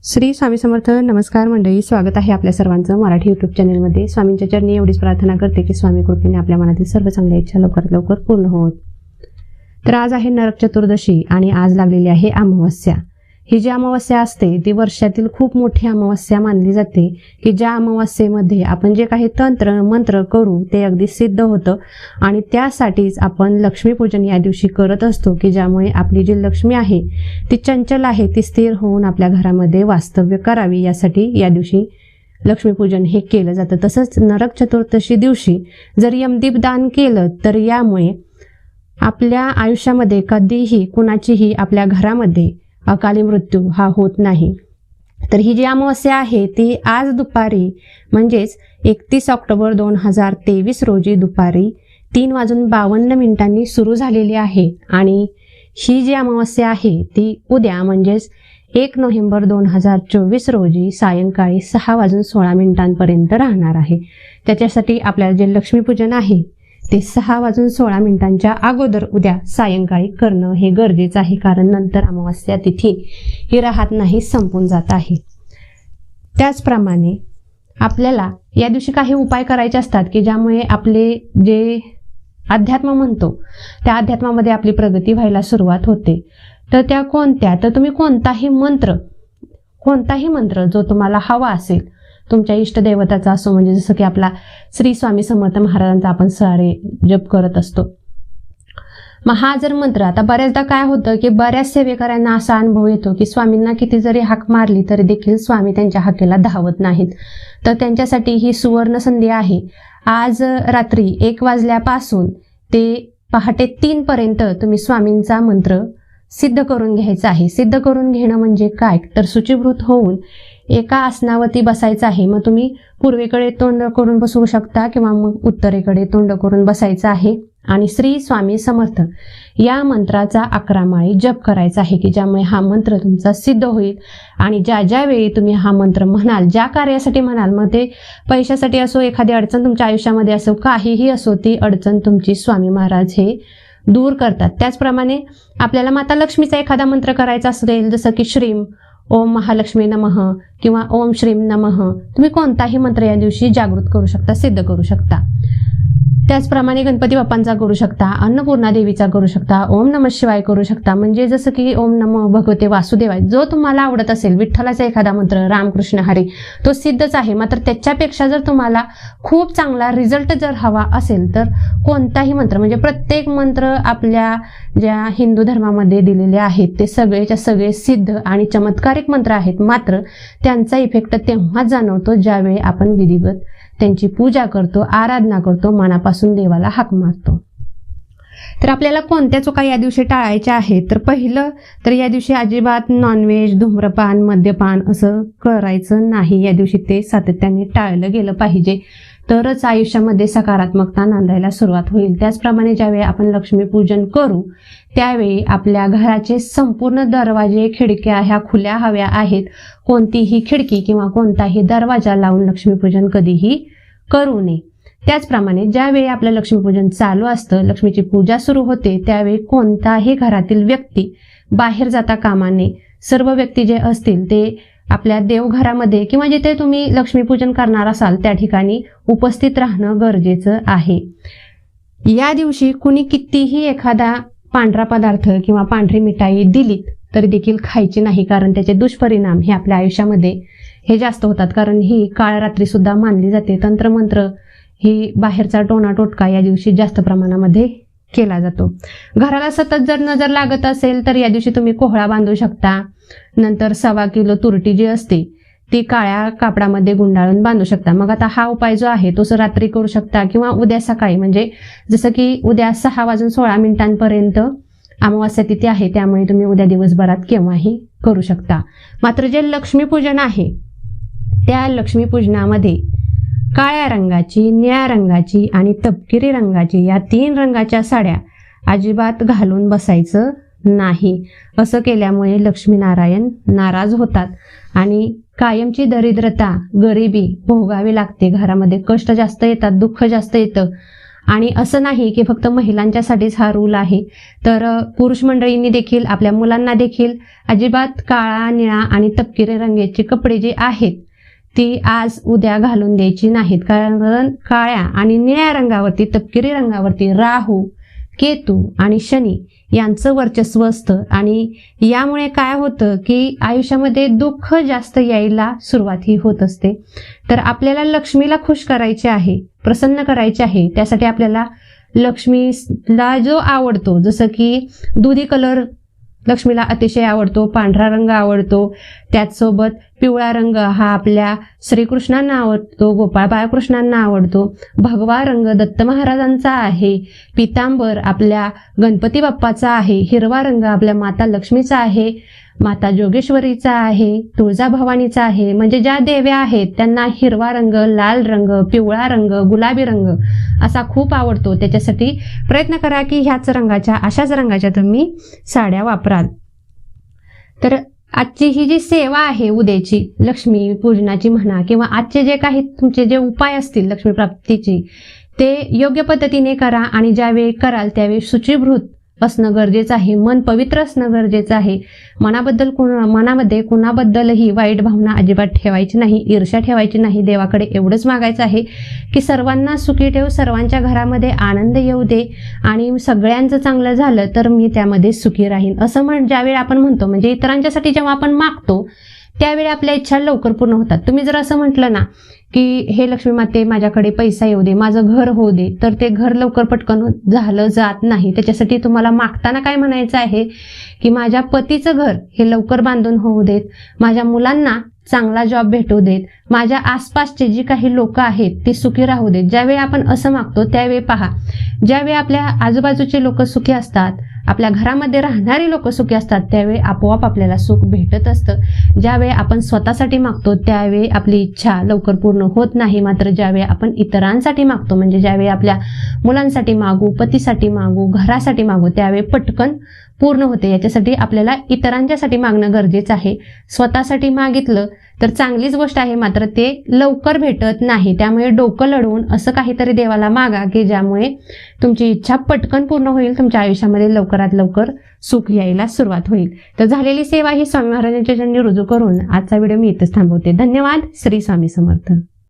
श्री स्वामी समर्थ. नमस्कार मंडळी, स्वागत आहे आपल्या सर्वांचं मराठी यूट्यूब चॅनलमध्ये. स्वामींच्या चरणी एवढीच प्रार्थना करते की स्वामी कृपेने आपल्या मनातील सर्व चांगल्या इच्छा लवकरात लवकर पूर्ण होत. तर आज आहे नरक चतुर्दशी आणि आज लागलेली आहे अमावस्या. ही जी अमावस्या असते ती वर्षातील खूप मोठी अमावस्या मानली जाते की ज्या अमावस्येमध्ये आपण जे काही तंत्र मंत्र करू ते अगदी सिद्ध होतं आणि त्यासाठीच आपण लक्ष्मीपूजन या दिवशी करत असतो की ज्यामुळे आपली जी लक्ष्मी आहे ती चंचल आहे ती स्थिर होऊन आपल्या घरामध्ये वास्तव्य करावी, यासाठी या दिवशी लक्ष्मीपूजन हे केलं जातं. तसंच नरक चतुर्दशी दिवशी जर यमदीप दान केलं तर यामुळे आपल्या आयुष्यामध्ये कधीही कुणाचीही आपल्या घरामध्ये अकाली मृत्यू हा होत नाही. तर ही जी अमावस्या आहे ती आज दुपारी म्हणजेच 31 ऑक्टोबर 2023 रोजी दुपारी 3:52 सुरू झालेली आहे आणि ही जी अमावस्या आहे ती उद्या म्हणजेच 1 नोव्हेंबर 2024 रोजी सायंकाळी 6:16 राहणार आहे. त्याच्यासाठी आपल्याला जे लक्ष्मीपूजन आहे ते 6:16 अगोदर उद्या सायंकाळी करणं हे गरजेचं आहे, कारण नंतर अमावस्या तिथी ही राहत नाही, संपून जात आहे. त्याचप्रमाणे आपल्याला या दिवशी काही उपाय करायचे असतात की ज्यामुळे आपले जे अध्यात्म म्हणतो त्या अध्यात्मामध्ये आपली प्रगती व्हायला सुरुवात होते. तर त्या कोणत्या, तर तुम्ही कोणताही मंत्र जो तुम्हाला हवा असेल, तुमच्या इष्टदैवताचा असो, म्हणजे जसं की आपला श्री स्वामी समर्थ महाराजांचा आपण सारे जप करत असतो. मग हा जर मंत्र, आता बऱ्याचदा काय होतं की बऱ्याच सेवेकऱ्यांना असा अनुभव येतो की स्वामींना किती जरी हाक मारली तरी देखील स्वामी त्यांच्या हाकेला धावत नाहीत. तर त्यांच्यासाठी ही सुवर्ण संधी आहे. आज रात्री 1 वाजल्यापासून ते पहाटे 3 पर्यंत तुम्ही स्वामींचा मंत्र सिद्ध करून घ्यायचा आहे. सिद्ध करून घेणं म्हणजे काय, तर शुचिभूत होऊन एका आसनावरती बसायचं आहे. मग तुम्ही पूर्वेकडे तोंड करून बसू शकता किंवा मग उत्तरेकडे तोंड करून बसायचं आहे आणि श्री स्वामी समर्थ या मंत्राचा 11 माळी जप करायचा आहे की ज्यामुळे हा मंत्र तुमचा सिद्ध होईल. आणि ज्या वेळी तुम्ही हा मंत्र म्हणाल, ज्या कार्यासाठी म्हणाल, मग ते पैशासाठी असो, एखादी अडचण तुमच्या आयुष्यामध्ये असो, काहीही असो, ती अडचण तुमची स्वामी महाराज हे दूर करतात. त्याचप्रमाणे आपल्याला माता लक्ष्मीचा एखादा मंत्र करायचा असेल, जसं की श्रीम ओम महालक्ष्मी नमः किंवा ओम श्रीम नमः, तुम्ही कोणताही मंत्र या दिवशी जागृत करू शकता, सिद्ध करू शकता. त्याचप्रमाणे गणपती बाप्पांचा करू शकता, अन्नपूर्णा देवीचा करू शकता, ओम नमः शिवाय करू शकता, म्हणजे जसं की ओम नमो भगवते वासुदेवाय, जो तुम्हाला आवडत असेल. विठ्ठलाचा एखादा मंत्र, रामकृष्ण हरी, तो सिद्धच आहे. मात्र त्याच्यापेक्षा जर तुम्हाला खूप चांगला रिझल्ट जर हवा असेल तर कोणताही मंत्र, म्हणजे प्रत्येक मंत्र आपल्या ज्या हिंदू धर्मामध्ये दिलेले आहेत ते सगळेच्या सगळे सिद्ध आणि चमत्कारिक मंत्र आहेत. मात्र त्यांचा इफेक्ट तेव्हाच जाणवतो ज्यावेळी आपण विधिवत त्यांची पूजा करतो, आराधना करतो, मनापासून देवाला हाक मारतो. तर आपल्याला कोणत्या चुका या दिवशी टाळायच्या आहेत, तर पहिलं तर या दिवशी अजिबात नॉनव्हेज, धूम्रपान, मद्यपान असं करायचं नाही. या दिवशी ते सातत्याने टाळलं गेलं पाहिजे, तरच आयुष्यामध्ये सकारात्मकता नांदायला सुरुवात होईल. त्याचप्रमाणे ज्यावेळी आपण लक्ष्मीपूजन करू त्यावेळी आपल्या घराचे संपूर्ण दरवाजे, खिडक्या ह्या खुल्या हव्या आहेत. कोणतीही खिडकी किंवा कोणताही दरवाजा लावून लक्ष्मीपूजन कधीही करू नये. त्याचप्रमाणे ज्यावेळी आपलं लक्ष्मीपूजन चालू असतं, लक्ष्मीची पूजा सुरू होते, त्यावेळी कोणताही घरातील व्यक्ती बाहेर जाता कामा नये. सर्व व्यक्ती जे असतील ते आपल्या देवघरामध्ये किंवा जिथे तुम्ही लक्ष्मीपूजन करणार असाल त्या ठिकाणी उपस्थित राहणं गरजेचं आहे. या दिवशी कुणी कितीही एखादा पांढरा पदार्थ किंवा पांढरी मिठाई दिलीत तरी देखील खायची नाही, कारण त्याचे दुष्परिणाम हे आपल्या आयुष्यामध्ये हे जास्त होतात. कारण ही काळ रात्री सुद्धा मानली जाते. तंत्रमंत्र ही बाहेरचा टोना टोटका या दिवशी जास्त प्रमाणामध्ये केला जातो. घराला सतत जर नजर लागत असेल तर या दिवशी तुम्ही कोहळा बांधू शकता. नंतर 1.25 किलो तुरटी जी असते ती काळ्या कापडामध्ये गुंडाळून बांधू शकता. मग आता हा उपाय जो आहे तो रात्री करू शकता किंवा उद्या सकाळी, म्हणजे जसं की उद्या 6:16 अमावस्या तिथी आहे, त्यामुळे तुम्ही उद्या दिवसभरात केव्हाही करू शकता. मात्र जे लक्ष्मीपूजन आहे त्या लक्ष्मीपूजनामध्ये काळ्या रंगाची, निळ्या रंगाची आणि तपकिरी रंगाची या 3 रंगाच्या साड्या अजिबात घालून बसायचं नाही. असं केल्यामुळे लक्ष्मीनारायण नाराज होतात आणि कायमची दरिद्रता, गरिबी भोगावी लागते. घरामध्ये कष्ट जास्त येतात, दुःख जास्त येतं आणि असं नाही की फक्त महिलांच्यासाठीच हा रूल आहे, तर पुरुष मंडळींनी देखील आपल्या मुलांना देखील अजिबात काळा, निळा आणि तपकिरी रंगाचे कपडे जे आहेत ती आज उद्या घालून द्यायची नाहीत. कारण काळ्या आणि निळ्या रंगावरती, तपकिरी रंगावरती राहू, केतू आणि शनी यांचं वर्चस्व असतं आणि यामुळे काय होतं की आयुष्यामध्ये दुःख जास्त यायला सुरुवात ही होत असते. तर आपल्याला लक्ष्मीला खुश करायचे आहे, प्रसन्न करायचे आहे, त्यासाठी आपल्याला लक्ष्मीला जो आवडतो, जसं की दुधी कलर लक्ष्मीला अतिशय आवडतो, पांढरा रंग आवडतो, त्याचसोबत पिवळा रंग हा आपल्या श्रीकृष्णांना आवडतो, गोपाळ बाळकृष्णांना आवडतो, भगवा रंग दत्त महाराजांचा आहे, पितांबर आपल्या गणपती बाप्पाचा आहे, हिरवा रंग आपल्या माता लक्ष्मीचा आहे, माता जोगेश्वरीचा आहे, तुळजाभवानीचा आहे. म्हणजे ज्या देव्या आहेत त्यांना हिरवा रंग, लाल रंग, पिवळा रंग, गुलाबी रंग असा खूप आवडतो. त्याच्यासाठी प्रयत्न करा की अशाच रंगाच्या तुम्ही साड्या वापराल. तर आजची ही जी सेवा आहे उद्याची लक्ष्मी पूजनाची म्हणा, किंवा आजचे जे काही तुमचे जे उपाय असतील लक्ष्मी प्राप्तीची, ते योग्य पद्धतीने करा आणि ज्यावेळी कराल त्यावेळी शुचिभूत असणं गरजेचं आहे, मन पवित्र असणं गरजेचं आहे. मनामध्ये कुणाबद्दलही वाईट भावना अजिबात ठेवायची नाही, ईर्ष्या ठेवायची नाही. देवाकडे एवढंच मागायचं आहे की सर्वांना सुखी ठेव, सर्वांच्या घरामध्ये आनंद येऊ दे आणि सगळ्यांचं चांगलं झालं तर मी त्यामध्ये सुखी राहीन असं ज्यावेळी आपण म्हणतो, म्हणजे इतरांच्यासाठी जेव्हा आपण मागतो त्यावेळी आपल्या इच्छा लवकर पूर्ण होतात. तुम्ही जर असं म्हटलं ना की हे लक्ष्मी माते माझ्याकडे पैसा येऊ दे, माझं घर होऊ दे, तर ते घर लवकर पटकन झालं जात नाही. त्याच्यासाठी तुम्हाला मागताना काय म्हणायचं आहे की माझ्या पतीचं घर हे लवकर बांधून होऊ देत, माझ्या मुलांना चांगला जॉब भेटू देत, माझ्या आसपासचे जी काही लोक आहेत ती सुखी राहू देत. ज्यावेळी आपण असं मागतो त्यावेळी पहा, ज्यावेळी आपल्या आजूबाजूचे लोक सुखी असतात, आपल्या घरामध्ये राहणारी लोक सुखी असतात, त्यावेळी आपोआप आपल्याला सुख भेटत असतं. ज्यावेळी आपण स्वतःसाठी मागतो त्यावेळी आपली इच्छा लवकर पूर्ण होत नाही. मात्र ज्यावेळी आपण इतरांसाठी मागतो, म्हणजे ज्यावेळी आपल्या मुलांसाठी मागू, पतीसाठी मागू, घरासाठी मागू, त्यावेळी पटकन पूर्ण होते. याच्यासाठी आपल्याला इतरांच्यासाठी मागणं गरजेचं आहे. स्वतःसाठी मागितलं तर चांगलीच गोष्ट आहे, मात्र ते लवकर भेटत नाही. त्यामुळे डोकं लढवून असं काहीतरी देवाला मागा की ज्यामुळे तुमची इच्छा पटकन पूर्ण होईल, तुमच्या आयुष्यामध्ये लवकरात लवकर सुख यायला सुरुवात होईल. तर झालेली सेवा ही स्वामी महाराजांच्या चरणी रुजू करून आजचा व्हिडिओ मी इथेच थांबवते. धन्यवाद. श्री स्वामी समर्थ.